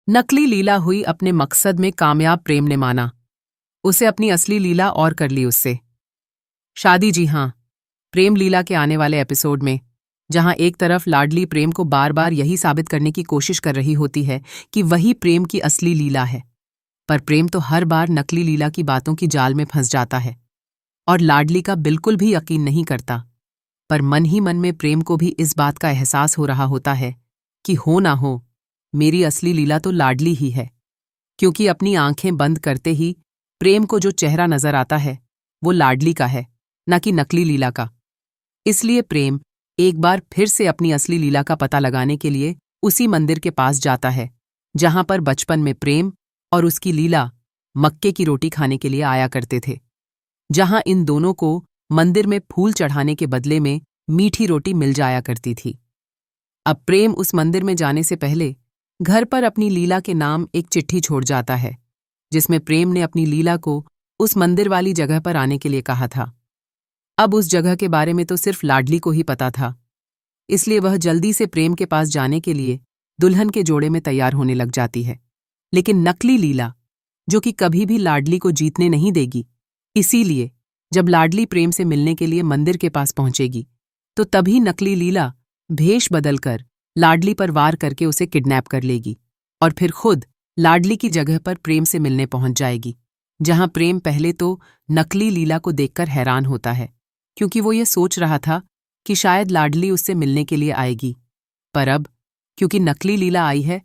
नकली लीला हुई अपने मकसद में कामयाब। प्रेम ने माना उसे अपनी असली लीला और कर ली उससे शादी। जी हाँ, प्रेम लीला के आने वाले एपिसोड में जहां एक तरफ लाडली प्रेम को बार बार यही साबित करने की कोशिश कर रही होती है कि वही प्रेम की असली लीला है, पर प्रेम तो हर बार नकली लीला की बातों की जाल में फंस जाता है और लाडली का बिल्कुल भी यकीन नहीं करता। पर मन ही मन में प्रेम को भी इस बात का एहसास हो रहा होता है कि हो ना हो, मेरी असली लीला तो लाडली ही है, क्योंकि अपनी आंखें बंद करते ही प्रेम को जो चेहरा नजर आता है वो लाडली का है, न कि नकली लीला का। इसलिए प्रेम एक बार फिर से अपनी असली लीला का पता लगाने के लिए उसी मंदिर के पास जाता है जहां पर बचपन में प्रेम और उसकी लीला मक्के की रोटी खाने के लिए आया करते थे, जहां इन दोनों को मंदिर में फूल चढ़ाने के बदले में मीठी रोटी मिल जाया करती थी। अब प्रेम उस मंदिर में जाने से पहले घर पर अपनी लीला के नाम एक चिट्ठी छोड़ जाता है, जिसमें प्रेम ने अपनी लीला को उस मंदिर वाली जगह पर आने के लिए कहा था। अब उस जगह के बारे में तो सिर्फ लाडली को ही पता था, इसलिए वह जल्दी से प्रेम के पास जाने के लिए दुल्हन के जोड़े में तैयार होने लग जाती है। लेकिन नकली लीला, जो कि कभी भी लाडली को जीतने नहीं देगी, इसीलिए जब लाडली प्रेम से मिलने के लिए मंदिर के पास पहुंचेगी तो तभी नकली लीला भेष बदलकर लाडली पर वार करके उसे किडनैप कर लेगी और फिर खुद लाडली की जगह पर प्रेम से मिलने पहुंच जाएगी, जहां प्रेम पहले तो नकली लीला को देखकर हैरान होता है, क्योंकि वो ये सोच रहा था कि शायद लाडली उससे मिलने के लिए आएगी। पर अब क्योंकि नकली लीला आई है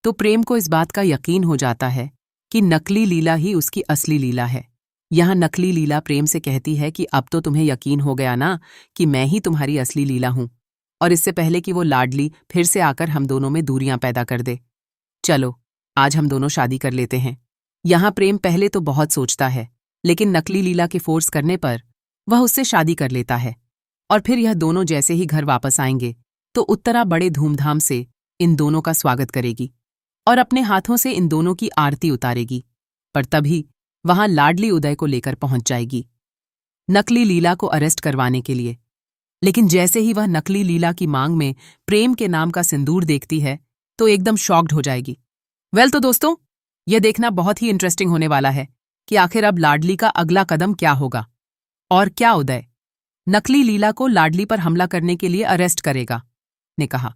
तो प्रेम को इस बात का यकीन हो जाता है कि नकली लीला ही उसकी असली लीला है। यहां नकली लीला प्रेम से कहती है कि अब तो तुम्हें यकीन हो गया ना कि मैं ही तुम्हारी असली लीला हूं, और इससे पहले कि वो लाडली फिर से आकर हम दोनों में दूरियां पैदा कर दे, चलो आज हम दोनों शादी कर लेते हैं। यहां प्रेम पहले तो बहुत सोचता है, लेकिन नकली लीला के फोर्स करने पर वह उससे शादी कर लेता है। और फिर यह दोनों जैसे ही घर वापस आएंगे तो उत्तरा बड़े धूमधाम से इन दोनों का स्वागत करेगी और अपने हाथों से इन दोनों की आरती उतारेगी। पर तभी वहां लाडली उदय को लेकर पहुंच जाएगी नकली लीला को अरेस्ट करवाने के लिए। लेकिन जैसे ही वह नकली लीला की मांग में प्रेम के नाम का सिंदूर देखती है तो एकदम शॉक्ड हो जाएगी। तो दोस्तों, यह देखना बहुत ही इंटरेस्टिंग होने वाला है कि आखिर अब लाडली का अगला कदम क्या होगा और क्या उदय नकली लीला को लाडली पर हमला करने के लिए अरेस्ट करेगा। ने कहा।